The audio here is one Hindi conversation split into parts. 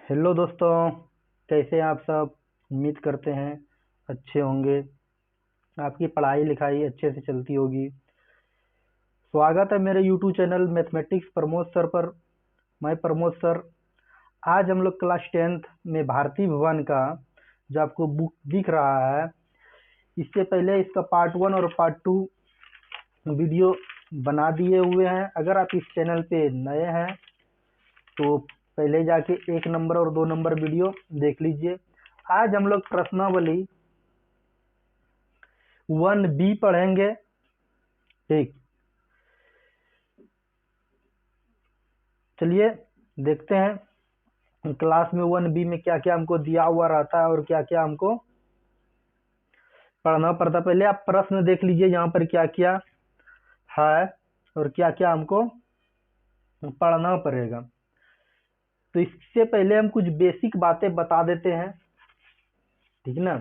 हेलो दोस्तों, कैसे हैं आप सब। उम्मीद करते हैं अच्छे होंगे। आपकी पढ़ाई लिखाई अच्छे से चलती होगी। स्वागत है मेरे YouTube channel mathematics Pramod sir पर। मैं प्रमोद सर। आज हम लोग क्लास 10th में भारतीय भवन का जो आपको बुक दिख रहा है, इससे पहले इसका पार्ट 1 और पार्ट 2 वीडियो बना दिए हुए हैं। अगर आप इस चैनल पे नए हैं तो पहले जाके 1 नंबर और 2 नंबर वीडियो देख लीजिए। आज हम लोग प्रश्नावली 1B पढ़ेंगे। ठीक, चलिए देखते हैं क्लास में 1B में क्या क्या हमको दिया हुआ रहता है और क्या क्या हमको पढ़ना पड़ता है। पहले आप प्रश्न देख लीजिए यहाँ पर क्या क्या है और क्या क्या हमको पढ़ना पड़ेगा। तो इससे पहले हम कुछ बेसिक बातें बता देते हैं, ठीक ना।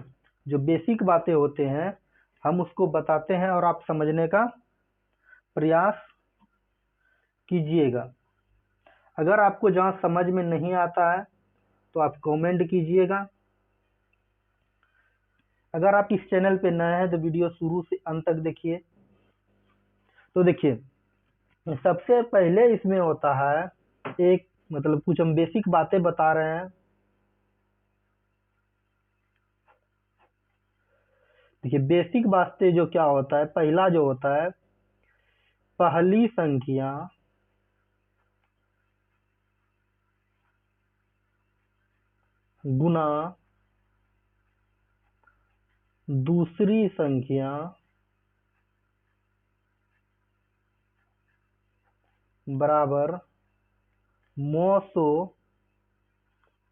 जो बेसिक बातें होते हैं हम उसको बताते हैं और आप समझने का प्रयास कीजिएगा। अगर आपको जहाँ समझ में नहीं आता है तो आप कमेंट कीजिएगा। अगर आप इस चैनल पे नए हैं तो वीडियो शुरू से अंत तक देखिए। तो देखिए, सबसे पहले इसमें होता है एक, मतलब कुछ हम बेसिक बातें बता रहे हैं। देखिए बेसिक बातें जो क्या होता है, पहला जो होता है, पहली संख्या गुना दूसरी संख्या बराबर मौसो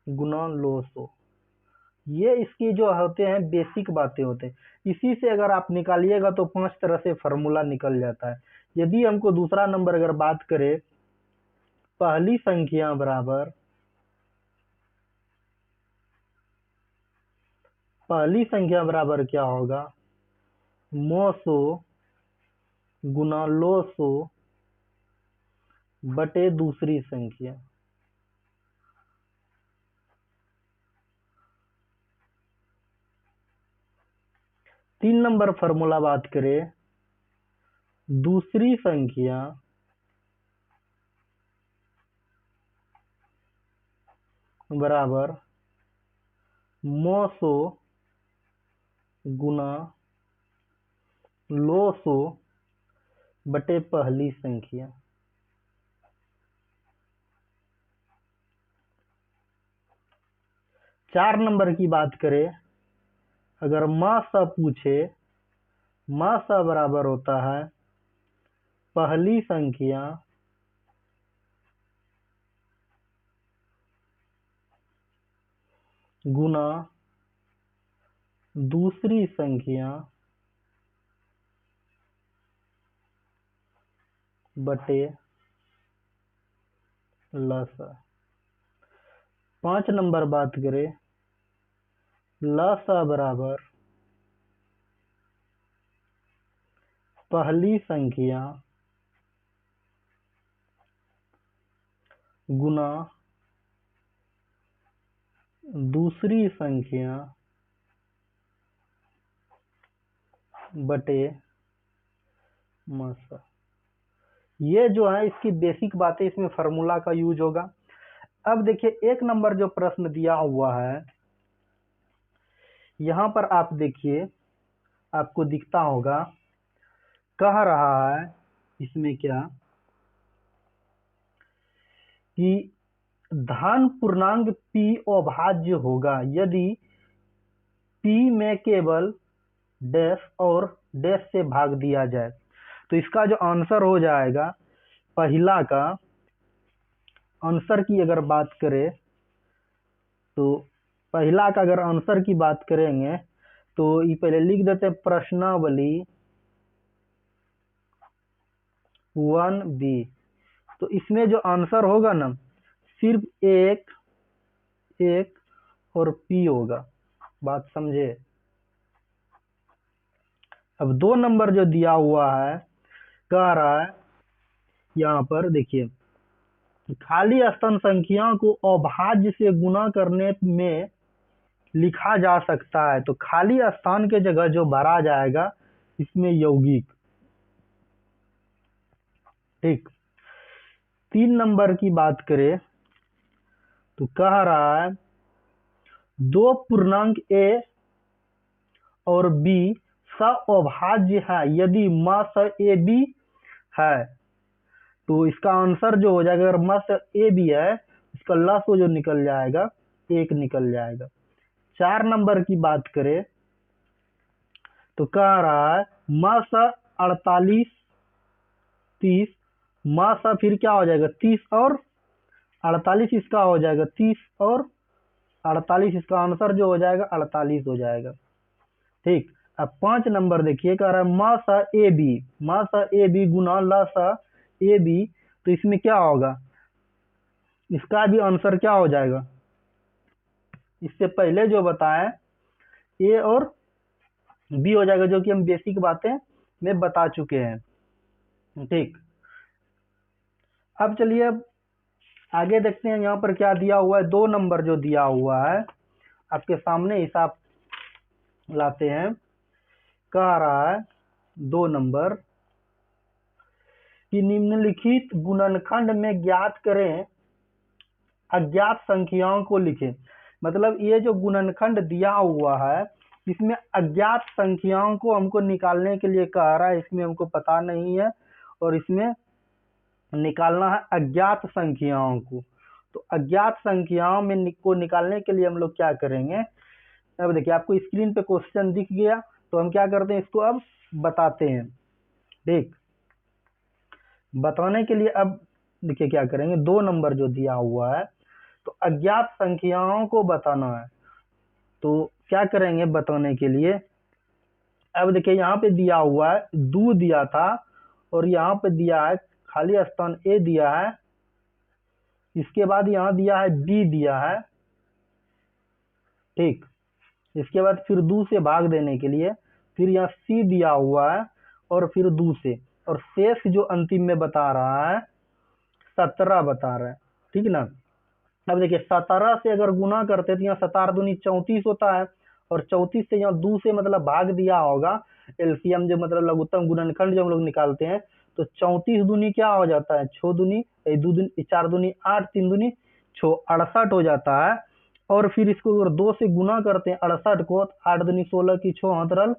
गुना लोसो। ये इसकी जो होते हैं बेसिक बातें होते हैं। इसी से अगर आप निकालिएगा तो 5 तरह से फार्मूला निकल जाता है। यदि हमको दूसरा नंबर अगर बात करें, पहली संख्या बराबर, पहली संख्या बराबर क्या होगा, मौसो गुना लोसो बटे दूसरी संख्या। तीन नंबर फार्मूला बात करें, दूसरी संख्या बराबर मौसो गुना लोसो बटे पहली संख्या। चार नंबर की बात करें, अगर माँ सा पूछे, माँ सा बराबर होता है पहली संख्या गुना दूसरी संख्या बटे लसा। 5 नंबर बात करें, लसा बराबर पहली संख्या गुना दूसरी संख्या बटे मसा। ये जो है इसकी बेसिक बातें, इसमें फार्मूला का यूज होगा। अब देखिए 1 नंबर जो प्रश्न दिया हुआ है, यहाँ पर आप देखिए, आपको दिखता होगा, कह रहा है इसमें क्या कि धन पूर्णांक p अभाज्य होगा यदि p में केवल डैश और डैश से भाग दिया जाए। तो इसका जो आंसर हो जाएगा, पहला का आंसर की अगर बात करें तो पहला का अगर आंसर की बात करेंगे तो ये पहले लिख देते हैं, प्रश्नावली 1B। तो इसमें जो आंसर होगा ना, सिर्फ एक एक और P होगा। बात समझे। अब 2 नंबर जो दिया हुआ है, कह रहा है यहाँ पर देखिए, खाली स्थान संख्याओं को अभाज्य से गुना करने में लिखा जा सकता है। तो खाली स्थान के जगह जो भरा जाएगा इसमें यौगिक। ठीक, 3 नंबर की बात करें तो कह रहा है दो पूर्णांक a और b सअभाज्य है यदि म स ए बी है। तो इसका आंसर जो हो जाएगा, अगर म स ए बी है, इसका लस जो निकल जाएगा 1 निकल जाएगा। 4 नंबर की बात करें तो कह रहा है म स 48 30, म स फिर क्या हो जाएगा 30 और 48, इसका हो जाएगा 30 और 48, इसका आंसर जो हो जाएगा 48 हो जाएगा। ठीक, अब 5 नंबर देखिए, कह रहा है म स ए बी, म स ए बी गुना ल स ए बी। तो इसमें क्या होगा, इसका भी आंसर क्या हो जाएगा, इससे पहले जो बताएं ए और बी हो जाएगा, जो कि हम बेसिक बातें में बता चुके हैं। ठीक, अब चलिए अब आगे देखते हैं यहाँ पर क्या दिया हुआ है। 2 नंबर जो दिया हुआ है आपके सामने हिसाब लाते हैं। कह रहा है 2 नंबर कि निम्नलिखित गुणनखंड में ज्ञात करें अज्ञात संख्याओं को लिखें। मतलब ये जो गुणनखंड दिया हुआ है इसमें अज्ञात संख्याओं को हमको निकालने के लिए कह रहा है, इसमें हमको पता नहीं है और इसमें निकालना है अज्ञात संख्याओं को। तो अज्ञात संख्याओं में को निकालने के लिए हम लोग क्या करेंगे, अब देखिए आपको स्क्रीन पे क्वेश्चन दिख गया, तो हम क्या करते हैं, इसको अब बताते हैं। ठीक, बताने के लिए अब देखिए क्या करेंगे, 2 नंबर जो दिया हुआ है तो अज्ञात संख्याओं को बताना है। तो क्या करेंगे बताने के लिए, अब देखिए यहाँ पे दिया हुआ है 2 दिया था और यहाँ पे दिया है खाली स्थान ए दिया है, इसके बाद यहाँ दिया है बी दिया है। ठीक, इसके बाद फिर 2 से भाग देने के लिए फिर यहाँ सी दिया हुआ है और फिर 2 से, और शेष जो अंतिम में बता रहा है 17 बता रहा है। ठीक ना, अब देखिए 17 से अगर गुना करते तो यहाँ 17 दूनी 34 होता है और 34 से यहाँ 2 से मतलब भाग दिया होगा, एलसीएम जो मतलब लघुत्तम गुणनखंड जो हम लोग निकालते हैं, तो 34 दूनी क्या हो जाता है 6 दूनी 2 दूनी 4 दूनी 8 3 दूनी 6 68 हो जाता है। और फिर इसको अगर 2 से गुना करते हैं 68 को, 8 दूनी 16 की 6 हतरल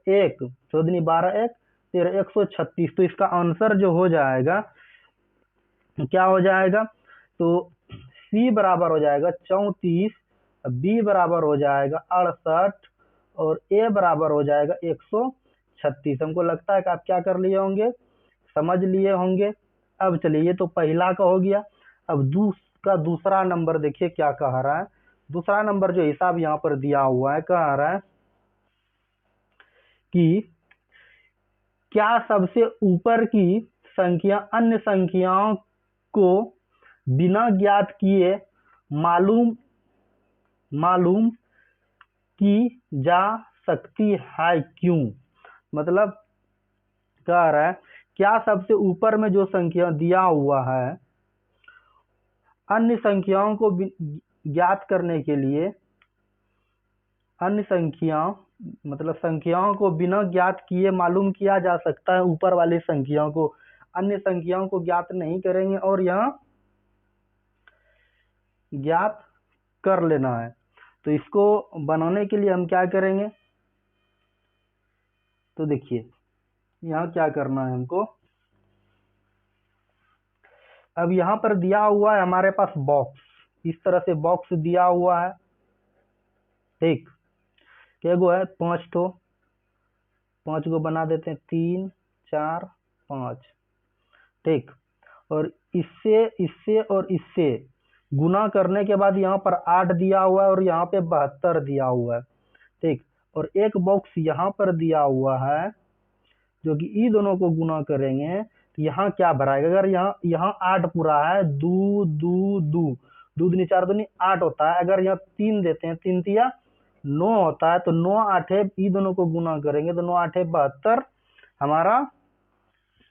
1 6 दूनी 12 1 13 136। तो इसका आंसर जो हो जाएगा क्या हो जाएगा, तो सी बराबर हो जाएगा 34, बी बराबर हो जाएगा 68 और ए बराबर हो जाएगा 136। हमको लगता है कि आप क्या कर लिए होंगे, समझ लिए होंगे। अब चलिए ये तो पहला का हो गया। अब दूसरा नंबर देखिए क्या कह रहा है। दूसरा नंबर जो हिसाब यहाँ पर दिया हुआ है, कह रहा है कि क्या सबसे ऊपर की संख्या अन्य संख्याओं को बिना ज्ञात किए मालूम की जा सकती है, क्यों। मतलब कह रहा है क्या सबसे ऊपर में जो संख्या दिया हुआ है अन्य संख्याओं को ज्ञात करने के लिए, अन्य संख्याओं मतलब संख्याओं को बिना ज्ञात किए मालूम किया जा सकता है, ऊपर वाली संख्याओं को, अन्य संख्याओं को ज्ञात नहीं करेंगे और यहाँ ज्ञात कर लेना है। तो इसको बनाने के लिए हम क्या करेंगे, तो देखिए यहाँ क्या करना है हमको। अब यहाँ पर दिया हुआ है हमारे पास बॉक्स, इस तरह से बॉक्स दिया हुआ है। ठीक, क्या गो है 5 ठो, 5 को बना देते हैं 3 4 5। ठीक, और इससे इससे और इससे गुना करने के बाद यहाँ पर 8 दिया हुआ है और यहाँ पे 72 दिया हुआ है। ठीक, और एक बॉक्स यहाँ पर दिया हुआ है जो कि ई दोनों को गुना करेंगे तो यहाँ क्या भराएगा, अगर यहाँ 8 पूरा है, 2 2 2 2 दूनी 4 दूनी 8 होता है। अगर यहाँ 3 देते हैं, 3 तिया 9 होता है, तो 9 8 ई दोनों को गुना करेंगे तो 9 8 72 हमारा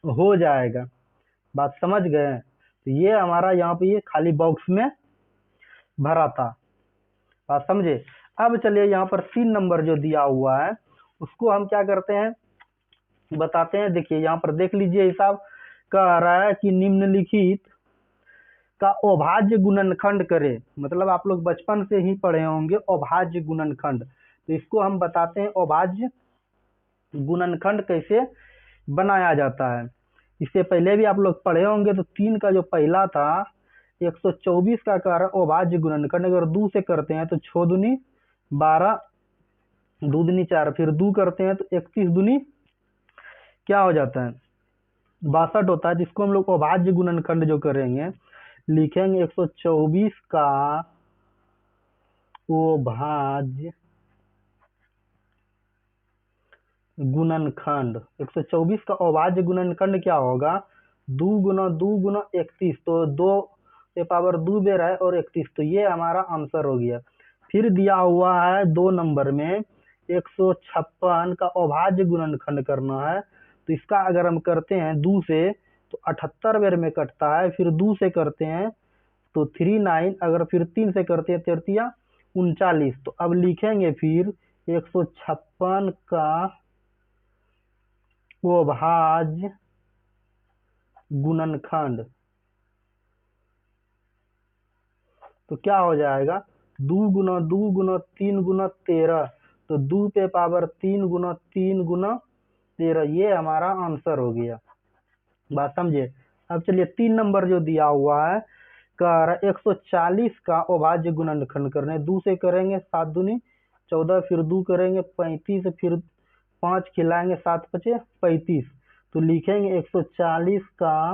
हो जाएगा। बात समझ गए। तो ये हमारा यहाँ पे ये खाली बॉक्स में भरा था। बात समझे। अब चलिए यहाँ पर 3 नंबर जो दिया हुआ है उसको हम क्या करते हैं बताते हैं। देखिए यहाँ पर देख लीजिए, हिसाब कह रहा है कि निम्नलिखित का अभाज्य गुणनखंड करे। मतलब आप लोग बचपन से ही पढ़े होंगे अभाज्य गुणनखंड, तो इसको हम बताते हैं अभाज्य गुणनखंड कैसे बनाया जाता है। इससे पहले भी आप लोग पढ़े होंगे। तो 3 का जो पहला था 124 का कारण अभाज्य गुणनखंड, अगर 2 से करते हैं तो 6 दूनी 12, 2 दूनी 4, फिर 2 करते हैं तो 31 दूनी क्या हो जाता है 62 होता है। जिसको हम लोग अभाज्य गुणनखंड जो करेंगे लिखेंगे 124 का अभाज्य गुणनखंड। 124 का अभाज्य गुणनखंड क्या होगा 2 गुना 2 गुना 31, तो 2 के पावर 2 दे रहा है और 31, तो ये हमारा आंसर हो गया। फिर दिया हुआ है 2 नंबर में 156 का अभाज्य गुणनखंड करना है। तो इसका अगर हम करते हैं 2 से तो 78 बेर में कटता है। फिर 2 से करते हैं तो 39, अगर फिर 3 से करते हैं 33 39। तो अब लिखेंगे फिर 156 का अभाज्य गुणनखंड। तो क्या हो जाएगा 2 गुना 2 गुना 3 गुना 13, तो 2 पे पावर 3 गुना 3 गुना 13, ये हमारा आंसर हो गया। बात समझे। अब चलिए 3 नंबर जो दिया हुआ है कर 140 का अभाज्य गुणनखंड करने। 2 से करेंगे 7 दूनी 14, फिर 2 करेंगे 35, फिर 5 खिलाएंगे 7 पचे 35। तो लिखेंगे 140 का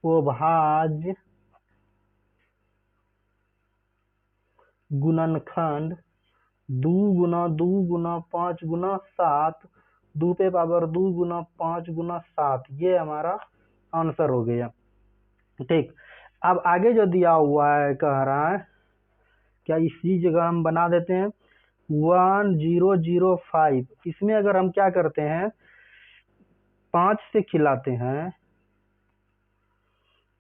अभाज्य गुणनखंड 2 गुना 2 गुना 5 गुना 7, 2 पे पावर 2 गुना 5 गुना 7, ये हमारा आंसर हो गया। ठीक। अब आगे जो दिया हुआ है कह रहा है क्या इसी जगह हम बना देते हैं 1005। इसमें अगर हम क्या करते हैं 5 से खिलाते हैं,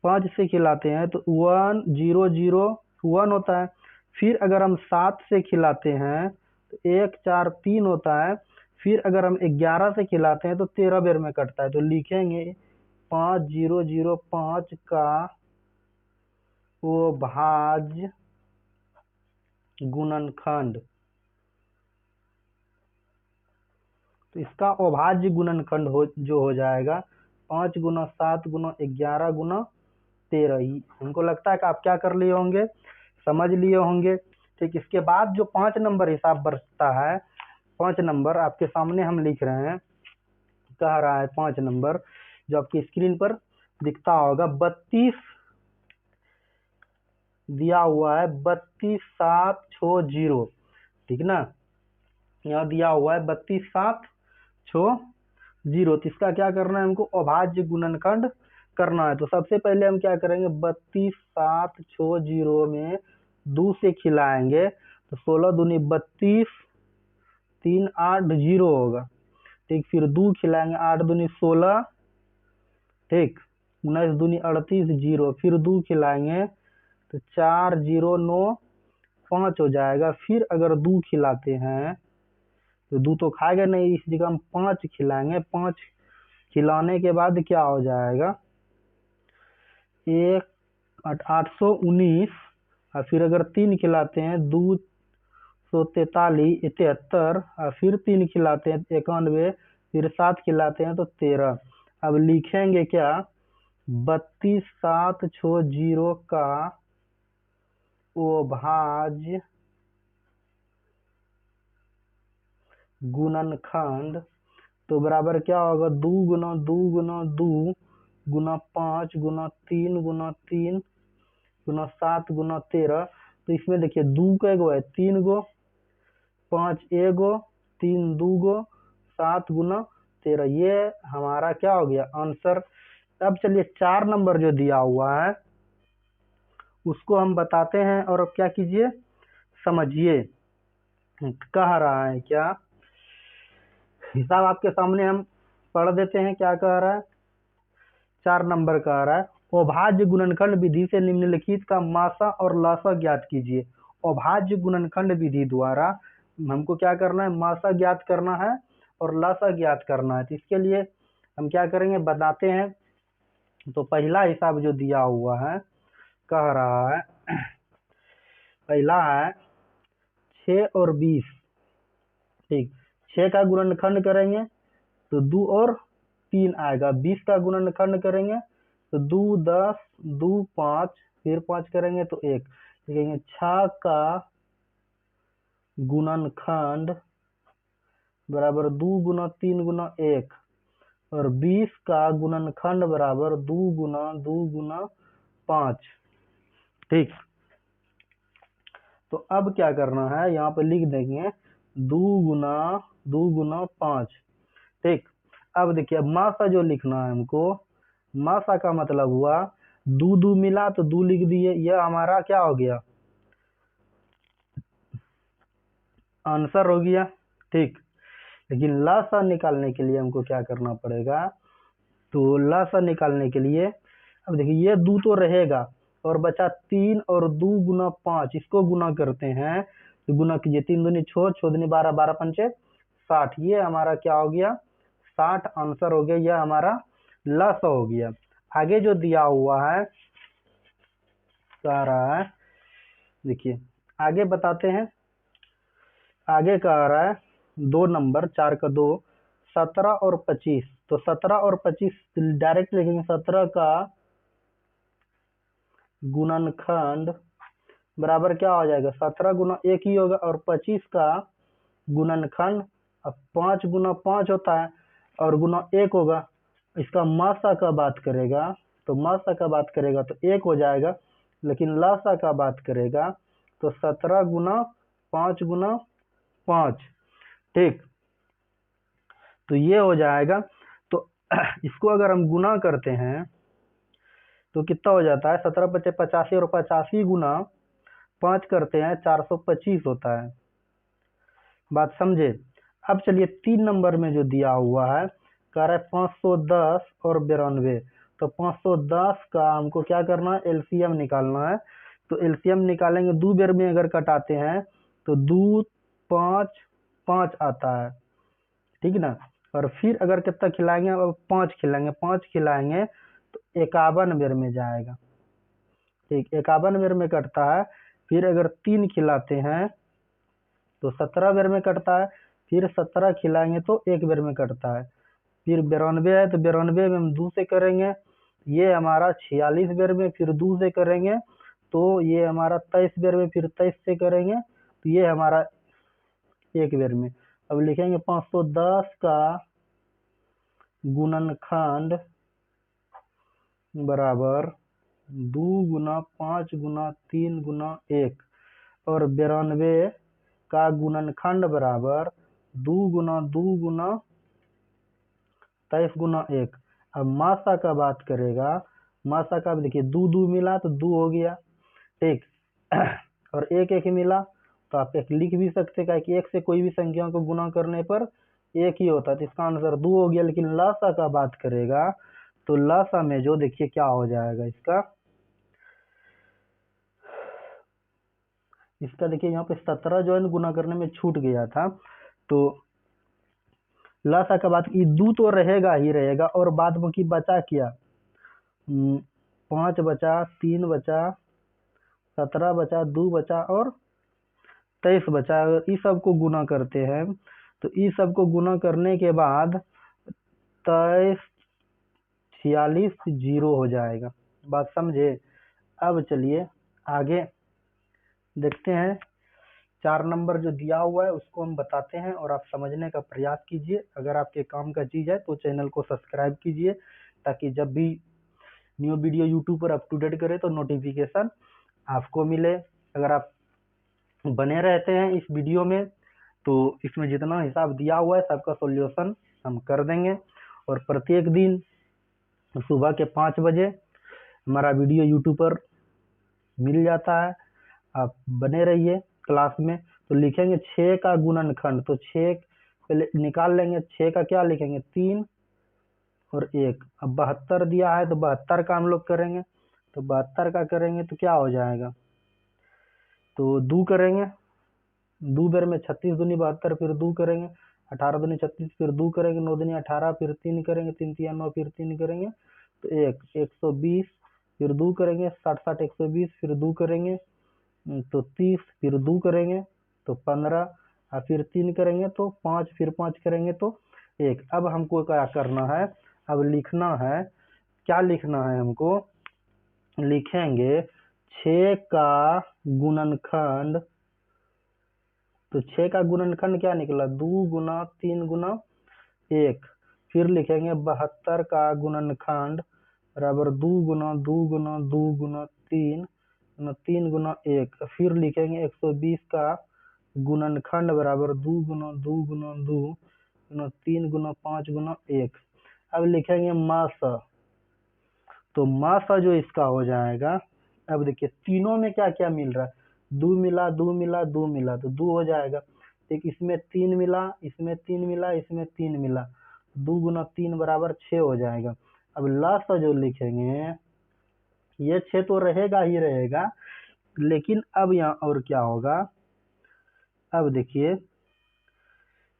5 से खिलाते हैं तो 1001 होता है। फिर अगर हम 7 से खिलाते हैं तो 143 होता है। फिर अगर हम 11 से खिलाते हैं तो 13 बेर में कटता है। तो लिखेंगे 5005 का अभाज्य गुणनखंड। तो इसका अभाज्य गुणनखंड जो हो जाएगा 5 गुना 7 गुना 11 गुना 13। हमको लगता है कि आप क्या कर लिए होंगे, समझ लिए होंगे। ठीक। इसके बाद जो 5 नंबर हिसाब बचता है, 5 नंबर आपके सामने हम लिख रहे हैं। कह रहा है 5 नंबर जो आपकी स्क्रीन पर दिखता होगा 32 दिया हुआ है 32760। ठीक ना, यहाँ दिया हुआ है 32760। तो इसका क्या करना है हमको अभाज्य गुणनखंड करना है। तो सबसे पहले हम क्या करेंगे 32760 में 2 से खिलाएंगे तो 16 दूनी 32, 3 8 0 होगा। ठीक। फिर 2 खिलाएंगे 8 दूनी 16, ठीक, 19 दूनी 38 0। फिर 2 खिलाएंगे तो 4 0 9 5 हो जाएगा। फिर अगर 2 खिलाते हैं तो 2 तो खाएगा नहीं, इस जगह हम 5 खिलाएंगे। 5 खिलाने के बाद क्या हो जाएगा 819। और फिर अगर 3 खिलाते हैं 243 73, और फिर 3 खिलाते हैं 91, फिर 7 खिलाते हैं तो 13। अब लिखेंगे क्या 32760 का अभाज्य गुणनखंड। तो बराबर क्या होगा 2 गुना 2 गुना 2 गुना 5 गुना 3 गुना 3 गुना 7 गुना 13। तो इसमें देखिए 2 का एगो है 3 गो, 5 एगो, 3 2 गो, 7 गुना 13, ये हमारा क्या हो गया आंसर। अब चलिए 4 नंबर जो दिया हुआ है उसको हम बताते हैं और क्या कीजिए समझिए। कह रहा है क्या हिसाब आपके सामने हम पढ़ देते हैं। क्या कह रहा है 4 नंबर कह रहा है अभाज्य गुणनखंड विधि से निम्नलिखित का मासा और लासा ज्ञात कीजिए। अभाज्य गुणनखंड विधि द्वारा हमको क्या करना है, मासा ज्ञात करना है और लासा ज्ञात करना है। तो इसके लिए हम क्या करेंगे बताते हैं। तो पहला हिसाब जो दिया हुआ है कह रहा है, पहला है 6 और 20। ठीक, 6 का गुणनखंड करेंगे तो 2 और 3 आएगा। 20 का गुणनखंड करेंगे तो 2 10, 2 5, फिर 5 करेंगे तो 1। लिखेंगे 6 का गुणनखंड बराबर 2 गुना 3 गुना 1 और 20 का गुणनखंड बराबर 2 गुना 5। ठीक, तो अब क्या करना है, यहाँ पे लिख देंगे 2 गुना 5। ठीक, अब देखिए अब मासा जो लिखना है हमको, मासा का मतलब हुआ 2 मिला तो 2 लिख दिए, यह हमारा क्या हो गया, आंसर हो गया। ठीक, लेकिन लासा निकालने के लिए हमको क्या करना पड़ेगा, तो लासा निकालने के लिए अब देखिए ये 2 तो रहेगा और बचा 3 और 2 गुना 5, इसको गुना करते हैं तो गुना कीजिए, 3 दूनी 6, 6 दूनी 12, 12 पंचे 60। ये हमारा क्या हो गया, 60 आंसर हो गया, यह हमारा लासा हो गया। आगे जो दिया हुआ है कह रहा है, देखिए आगे बताते हैं। आगे कह रहा है 2 नंबर 4 का 2, 17 और 25। तो 17 और 25 डायरेक्ट लिखेंगे, 17 का गुणनखंड बराबर क्या हो जाएगा, 17 गुना 1 ही होगा और 25 का गुणनखंड, अब 5 गुना 5 होता है और गुना 1 होगा। इसका मासा का बात करेगा तो मासा का बात करेगा तो 1 हो जाएगा, लेकिन लासा का बात करेगा तो 17 गुना 5 गुना 5। ठीक, तो ये हो जाएगा। तो इसको अगर हम गुना करते हैं तो कितना हो जाता है, 17 पचे 85 और 85 गुना 5 करते हैं 425 होता है। बात समझे। अब चलिए 3 नंबर में जो दिया हुआ है कह रहा है 510 और 92। तो 510 का हमको क्या करना है, एलसीएम निकालना है। तो एलसीएम निकालेंगे, 2 बेर में अगर कटाते हैं तो 2 5 5 आता है, ठीक ना। और फिर अगर कितना खिलाएंगे, अब 5 खिलाएंगे, 5 खिलाएंगे तो 51 बेर में जाएगा। ठीक, 51 बेर में कटता है। फिर अगर 3 खिलाते हैं तो 17 बेर में कटता है। फिर 17 खिलाएंगे तो 1 बेर में कटता है। फिर 92 है तो 92 में हम 2 से करेंगे, ये हमारा 46 बेर में, फिर 2 से करेंगे तो ये हमारा 23 बेर में, फिर 23 से करेंगे तो ये हमारा 1 बेर में। अब लिखेंगे 510 का गुणनखंड बराबर 2 गुना 5 गुना 3 गुना 1 और 92 का गुणनखंड बराबर 2 गुना 23 गुना 1। अब मासा का बात करेगा, मासा का देखिए 2 2 मिला तो 2 हो गया। ठीक, और 1 1 मिला तो आप एक लिख भी सकते हैं कि 1 से कोई भी संख्या को गुना करने पर 1 ही होता है, तो इसका आंसर 2 हो गया। लेकिन लासा का बात करेगा तो लासा में जो देखिए क्या हो जाएगा, इसका देखिए यहाँ पे 17 जो है गुना करने में छूट गया था। तो लासा का बात, ये 2 तो रहेगा ही रहेगा और बाद में की बचा क्या, 5 बचा, 3 बचा, 17 बचा, 2 बचा और 23 बचा। अगर इस सब को गुना करते हैं तो इस सब को गुना करने के बाद 23 46 0 हो जाएगा। बात समझे। अब चलिए आगे देखते हैं। 4 नंबर जो दिया हुआ है उसको हम बताते हैं और आप समझने का प्रयास कीजिए। अगर आपके काम का चीज़ है तो चैनल को सब्सक्राइब कीजिए, ताकि जब भी न्यू वीडियो यूट्यूब पर अप टू डेट करे तो नोटिफिकेशन आपको मिले। अगर आप बने रहते हैं इस वीडियो में तो इसमें जितना हिसाब दिया हुआ है सबका सॉल्यूशन हम कर देंगे। और प्रत्येक दिन सुबह के 5 बजे हमारा वीडियो यूट्यूब पर मिल जाता है। आप बने रहिए क्लास में। तो लिखेंगे 6 का गुणनखंड, तो 6 पहले निकाल लेंगे। 6 का क्या लिखेंगे, 3 और 1। अब 72 दिया है तो 72 का हम लोग करेंगे, तो 72 का करेंगे तो क्या हो जाएगा, तो 2 करेंगे, 2 बेर में 36 दूनी 72, फिर 2 करेंगे, 18 दूनी 36, फिर 2 करेंगे, 9 दूनी 18, फिर 3 करेंगे, 3 तिया 9, फिर 3 करेंगे तो 120, फिर 2 करेंगे, 60 60 120, फिर 2 करेंगे तो 30, फिर 2 करेंगे तो 15, और फिर 3 करेंगे तो 5, फिर 5 करेंगे तो 1। अब हमको क्या करना है, अब लिखना है, क्या लिखना है हमको, लिखेंगे 6 का गुणनखंड, तो 6 का गुणनखंड क्या निकला, 2 गुना 3 गुना 1। फिर लिखेंगे 72 का गुणनखंड बराबर 2 गुना 2 गुना 2 गुना 3 गुना 3 गुना 1। फिर लिखेंगे 120 का गुणनखंड बराबर 2 गुना 2 गुना 2 गुना 3 गुना 5 गुना 1। अब लिखेंगे मासा, तो मासा जो इसका हो जाएगा, अब देखिए तीनों में क्या क्या मिल रहा है, 2 मिला 2 मिला 2 मिला तो 2 हो जाएगा, एक इसमें 3 मिला, इसमें 3 मिला, इसमें 3 मिला, 2 गुना 3 बराबर 6 हो जाएगा। अब लास्ट जो लिखेंगे, ये 6 तो रहेगा ही रहेगा, लेकिन अब यहाँ और क्या होगा, अब देखिए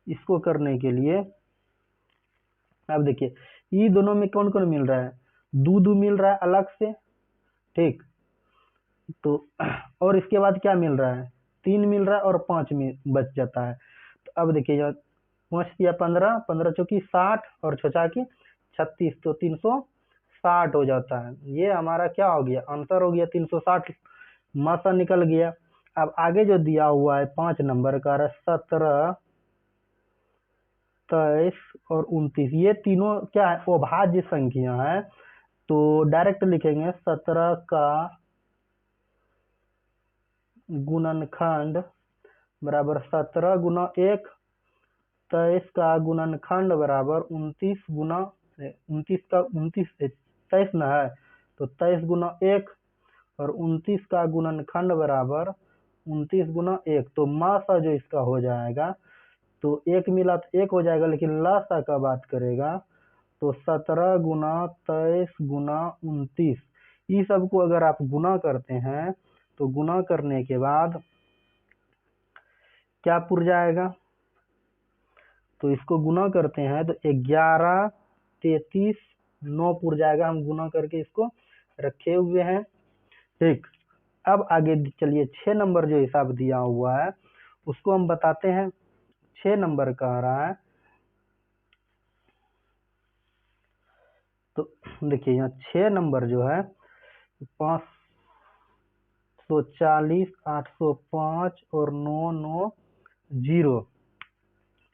इसको करने के लिए, अब देखिए ये दोनों में कौन कौन मिल रहा है, 2 मिल रहा है अलग से, ठीक, तो और इसके बाद क्या मिल रहा है, 3 मिल रहा है और 5 में बच जाता है। तो अब देखिए यहाँ 5 या 15, 15 चौकी 60 और 6 की 36, तो 360 हो जाता है। ये हमारा क्या हो गया, आंसर हो गया 360, मासा निकल गया। अब आगे जो दिया हुआ है 5 नंबर का 17, 23 और 29, ये तीनों क्या है, अभाज्य संख्या है, तो डायरेक्ट लिखेंगे 17 का गुणनखंड बराबर 17 गुना 1, 23 का गुणनखंड बराबर 29 गुना 29 का 29 23 ना है, तो 23 गुना 1 और 29 का गुणनखंड बराबर 29 गुना 1। तो मासा जो इसका हो जाएगा, तो 1 मिला तो 1 हो जाएगा, लेकिन लासा का बात करेगा तो 17 गुना 23 गुना 29, ये सबको अगर आप गुना करते हैं तो गुना करने के बाद क्या पुर जाएगा, तो इसको गुना करते हैं तो 11 33 9 पुर जाएगा, हम गुना करके इसको रखे हुए हैं, ठीक। अब आगे चलिए 6 नंबर जो हिसाब दिया हुआ है उसको हम बताते हैं। 6 नंबर कह रहा है, तो देखिए यहाँ 6 नंबर जो है 540 805 और 990,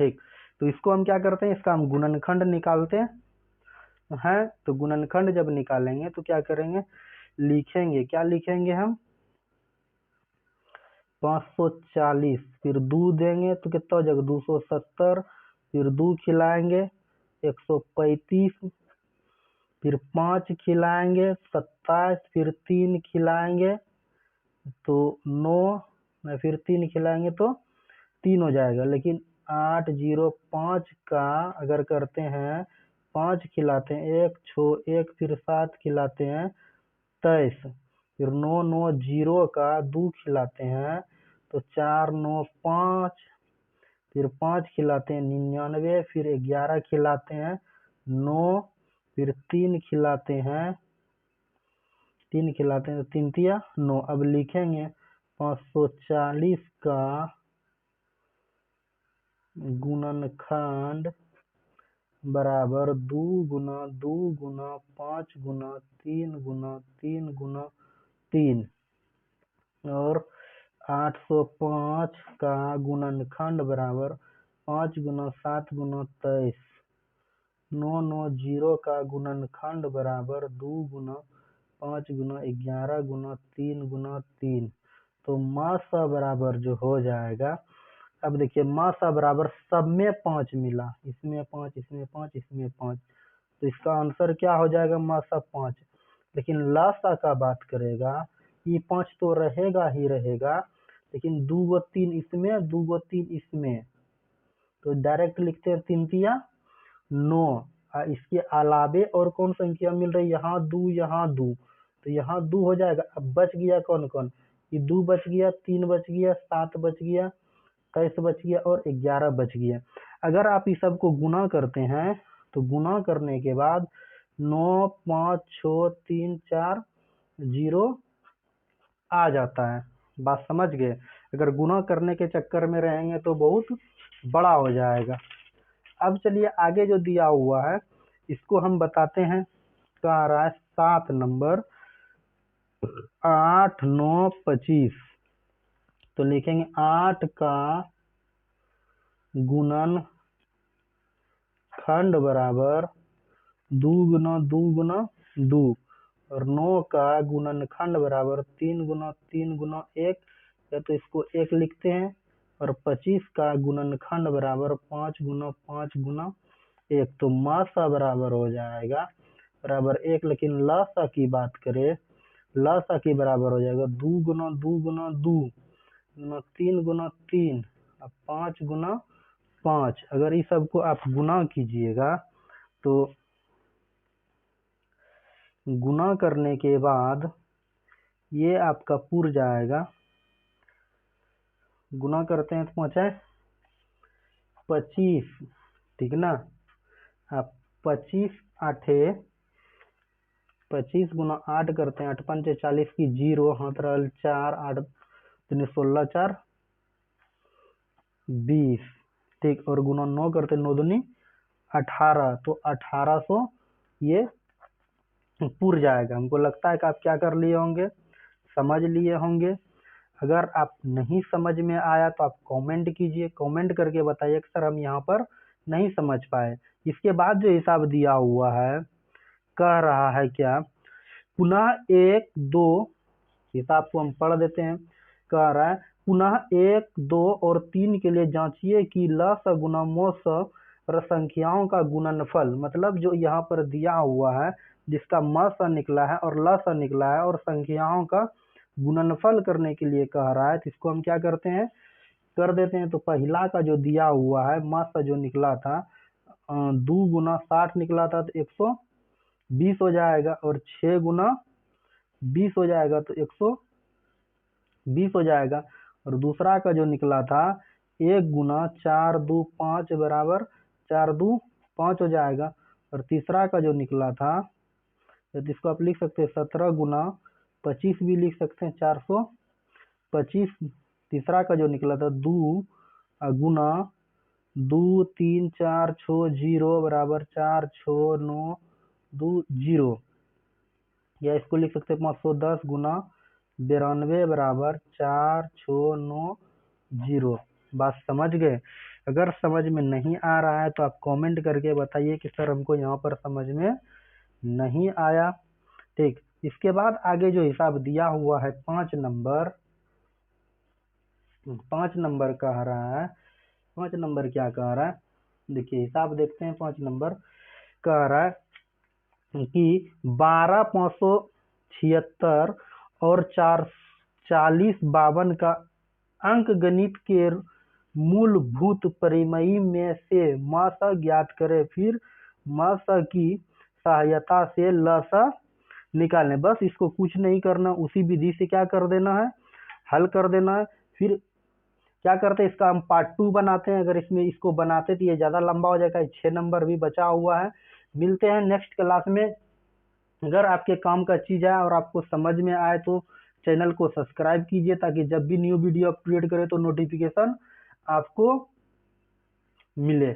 ठीक। तो इसको हम क्या करते हैं, इसका हम गुणनखंड निकालते हैं, तो गुणनखंड जब निकालेंगे तो क्या करेंगे, लिखेंगे, क्या लिखेंगे हम, 540, फिर 2 देंगे तो कितना हो जाएगा 270, फिर 2 खिलाएंगे 135, फिर 5 खिलाएंगे 27, फिर 3 खिलाएंगे तो 9, फिर 3 खिलाएंगे तो 3 हो जाएगा, लेकिन 805 का अगर करते हैं, 5 खिलाते हैं 1 6 1, फिर 7 खिलाते हैं 23, फिर 990 का 2 खिलाते हैं तो 495, फिर 5 खिलाते हैं 99, फिर 11 खिलाते हैं 9, फिर 3 खिलाते हैं, 3 खिलाते हैं तो 3 तिया 9। अब लिखेंगे 540 का गुणनखंड बराबर 2 गुना 2 गुना 5 गुना 3 गुना 3 गुना 3 और 805 का गुणनखंड बराबर 5 गुना 7 गुना 23, 990 का गुणनखंड बराबर 2 गुना 5 गुना 11 गुना 3 गुना 3। तो मासा बराबर जो हो जाएगा, अब देखिए मासा बराबर सब में 5 मिला, इसमें 5 इसमें 5 इसमें 5, तो इसका आंसर क्या हो जाएगा, मासा 5। लेकिन लासा का बात करेगा, ये 5 तो रहेगा ही रहेगा, लेकिन 2 व 3 इसमें 2 व 3 इसमें, तो डायरेक्ट लिखते हैं 3 तिया 9, इसके अलावे और कौन संख्या मिल रही है, यहाँ 2 यहाँ 2, तो यहाँ 2 हो जाएगा। अब बच गया कौन कौन, ये 2 बच गया, 3 बच गया, 7 बच गया, 23 बच गया और 11 बच गया। अगर आप इस सब को गुना करते हैं तो गुना करने के बाद 9 5 6 3 4 0 आ जाता है। बात समझ गए। अगर गुना करने के चक्कर में रहेंगे तो बहुत बड़ा हो जाएगा। अब चलिए आगे जो दिया हुआ है इसको हम बताते हैं। तो आ रहा है 7 नंबर 8 9 25, तो लिखेंगे 8 का गुणन खंड बराबर 2 गुना 2 गुना 2, और 9 का गुणनखंड बराबर 3 गुना 3 गुना 1, या तो इसको 1 लिखते हैं, और 25 का गुणनखंड बराबर 5 गुना 5 गुना 1, तो मासा बराबर हो जाएगा बराबर 1। लेकिन लासा की बात करें, लासा की बराबर हो जाएगा 2 गुना 2 गुना 2 गुना 3 गुना 3 और 5 गुना 5। अगर इस सब को आप गुना कीजिएगा तो गुना करने के बाद ये आपका पूर जाएगा। गुना करते हैं तो पहुंचा 25, ठीक ना। आप 25 8 25 गुना 8 करते हैं, 8 5 40 की 0, हाथ रहल 4 8 3 16 4 20, ठीक। और गुना 9 करते 9 दूनी 18, तो 1800 ये पूर जाएगा। हमको लगता है कि आप क्या कर लिए होंगे, समझ लिए होंगे। अगर आप नहीं समझ में आया तो आप कमेंट कीजिए, कमेंट करके बताइए कि सर हम यहाँ पर नहीं समझ पाए। इसके बाद जो हिसाब दिया हुआ है कह रहा है क्या, पुनः 1 2 हिसाब को हम पढ़ देते हैं। कह रहा है पुनः 1 2 और 3 के लिए जांचिए कि लस गुना मोस और संख्याओं का गुणनफल, मतलब जो यहाँ पर दिया हुआ है जिसका मस निकला है और लस निकला है और संख्याओं का गुणनफल करने के लिए कह रहा है, तो इसको हम क्या करते हैं, कर देते हैं। तो पहला का जो दिया हुआ है मस जो निकला था 2 गुना 60 निकला था, तो 120 हो जाएगा, और 6 गुना 20 हो जाएगा तो 120 हो जाएगा। और दूसरा का जो निकला था 1 गुना 4 2 5 बराबर 4 2 5 हो जाएगा। और तीसरा का जो निकला था, तो इसको आप लिख सकते हैं 17 गुना 25 भी लिख सकते हैं, 425। तीसरा का जो निकला था 2 गुना 2 3 4 6 0 बराबर 4 6 9 2 0, या इसको लिख सकते हैं 510 गुना 92 बराबर 4 6 9 0। बात समझ गए। अगर समझ में नहीं आ रहा है तो आप कमेंट करके बताइए कि सर हमको यहाँ पर समझ में नहीं आया, ठीक। इसके बाद आगे जो हिसाब दिया हुआ है 5 नंबर कह रहा है, 5 नंबर क्या कह रहा है, देखिए हिसाब देखते हैं। 5 नंबर कह रहा है कि 12 576 और 40 52 का अंक गणित के मूलभूत परिमयी में से मासा ज्ञात करें, फिर मासा की सहायता से लसा निकालें। बस इसको कुछ नहीं करना, उसी विधि से क्या कर देना है, हल कर देना है। फिर क्या करते हैं, इसका हम पार्ट 2 बनाते हैं। अगर इसमें इसको बनाते तो ये ज़्यादा लंबा हो जाएगा, 6 नंबर भी बचा हुआ है। मिलते हैं नेक्स्ट क्लास में। अगर आपके काम का चीज़ है और आपको समझ में आए तो चैनल को सब्सक्राइब कीजिए, ताकि जब भी न्यू वीडियो अपलोड करें तो नोटिफिकेशन आपको मिले।